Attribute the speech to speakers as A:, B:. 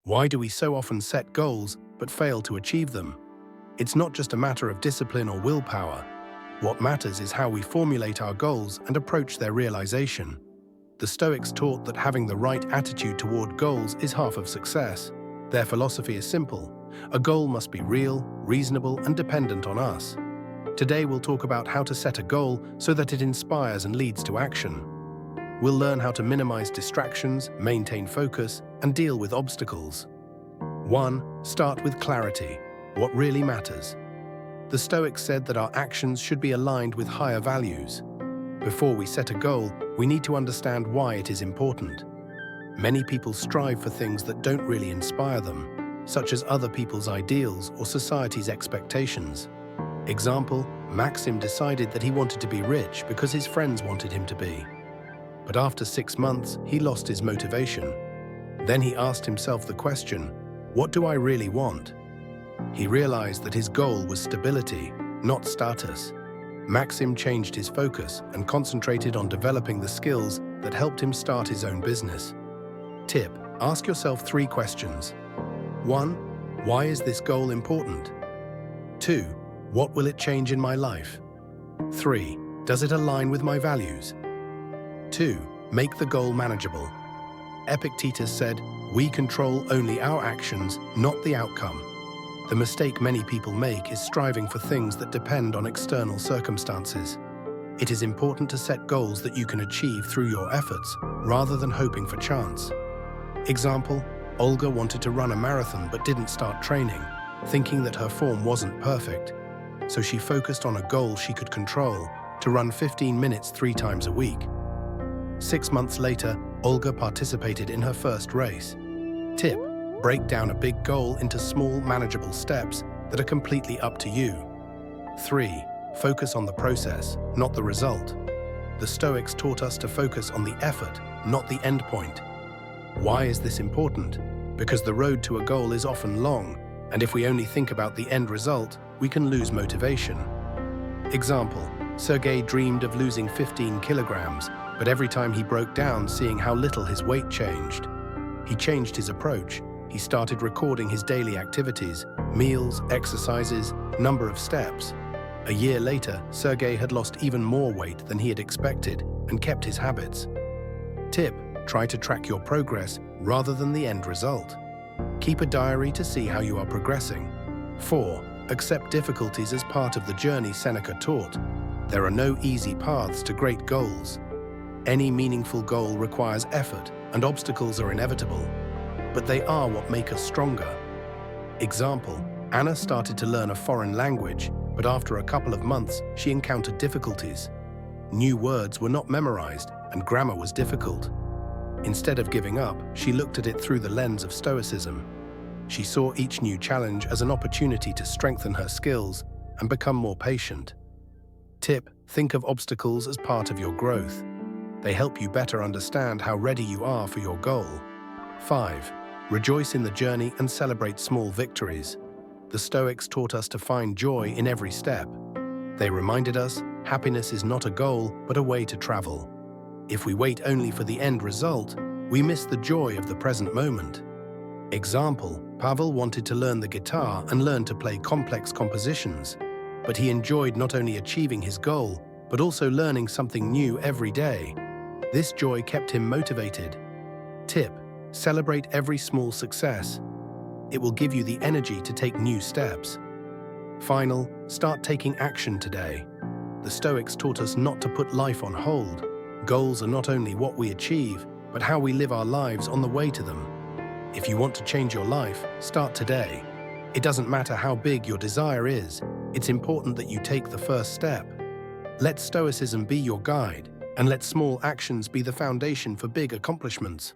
A: Why do we so often set goals but fail to achieve them? It's not just a matter of discipline or willpower. What matters is how we formulate our goals and approach their realization. The Stoics taught that having the right attitude toward goals is half of success. Their philosophy is simple. A goal must be real, reasonable, and dependent on us. Today we'll talk about how to set a goal so that it inspires and leads to action. We'll learn how to minimize distractions, maintain focus, and deal with obstacles. 1. Start with clarity. What really matters? The Stoics said that our actions should be aligned with higher values. Before we set a goal, we need to understand why it is important. Many people strive for things that don't really inspire them, such as other people's ideals or society's expectations. Example, Maxim decided that he wanted to be rich because his friends wanted him to be. But after 6 months, he lost his motivation. Then he asked himself the question, what do I really want? He realized that his goal was stability, not status. Maxim changed his focus and concentrated on developing the skills that helped him start his own business. Tip: ask yourself 3 questions. 1. Why is this goal important? 2. What will it change in my life? 3. Does it align with my values? 2. Make the goal manageable. Epictetus said, "We control only our actions, not the outcome." The mistake many people make is striving for things that depend on external circumstances. It is important to set goals that you can achieve through your efforts, rather than hoping for chance. Example, Olga wanted to run a marathon but didn't start training, thinking that her form wasn't perfect. So she focused on a goal she could control, to run 15 minutes 3 times a week. 6 months later, Olga participated in her first race. Tip: break down a big goal into small, manageable steps that are completely up to you. 3. Focus on the process, not the result. The Stoics taught us to focus on the effort, not the end point. Why is this important? Because the road to a goal is often long, and if we only think about the end result, we can lose motivation. Example, Sergey dreamed of losing 15 kilograms, but every time he broke down seeing how little his weight changed. He changed his approach. He started recording his daily activities, meals, exercises, number of steps. A year later, Sergey had lost even more weight than he had expected and kept his habits. Tip: try to track your progress rather than the end result. Keep a diary to see how you are progressing. 4. Accept difficulties as part of the journey. Seneca taught, there are no easy paths to great goals. Any meaningful goal requires effort, and obstacles are inevitable. But they are what make us stronger. Example, Anna started to learn a foreign language, but after a couple of months, she encountered difficulties. New words were not memorized, and grammar was difficult. Instead of giving up, she looked at it through the lens of Stoicism. She saw each new challenge as an opportunity to strengthen her skills and become more patient. Tip: think of obstacles as part of your growth. They help you better understand how ready you are for your goal. 5. Rejoice in the journey and celebrate small victories. The Stoics taught us to find joy in every step. They reminded us, happiness is not a goal, but a way to travel. If we wait only for the end result, we miss the joy of the present moment. Example, Pavel wanted to learn the guitar and learn to play complex compositions, but he enjoyed not only achieving his goal, but also learning something new every day. This joy kept him motivated. Tip: celebrate every small success. It will give you the energy to take new steps. Final, start taking action today. The Stoics taught us not to put life on hold. Goals are not only what we achieve, but how we live our lives on the way to them. If you want to change your life, start today. It doesn't matter how big your desire is, it's important that you take the first step. Let Stoicism be your guide, and let small actions be the foundation for big accomplishments.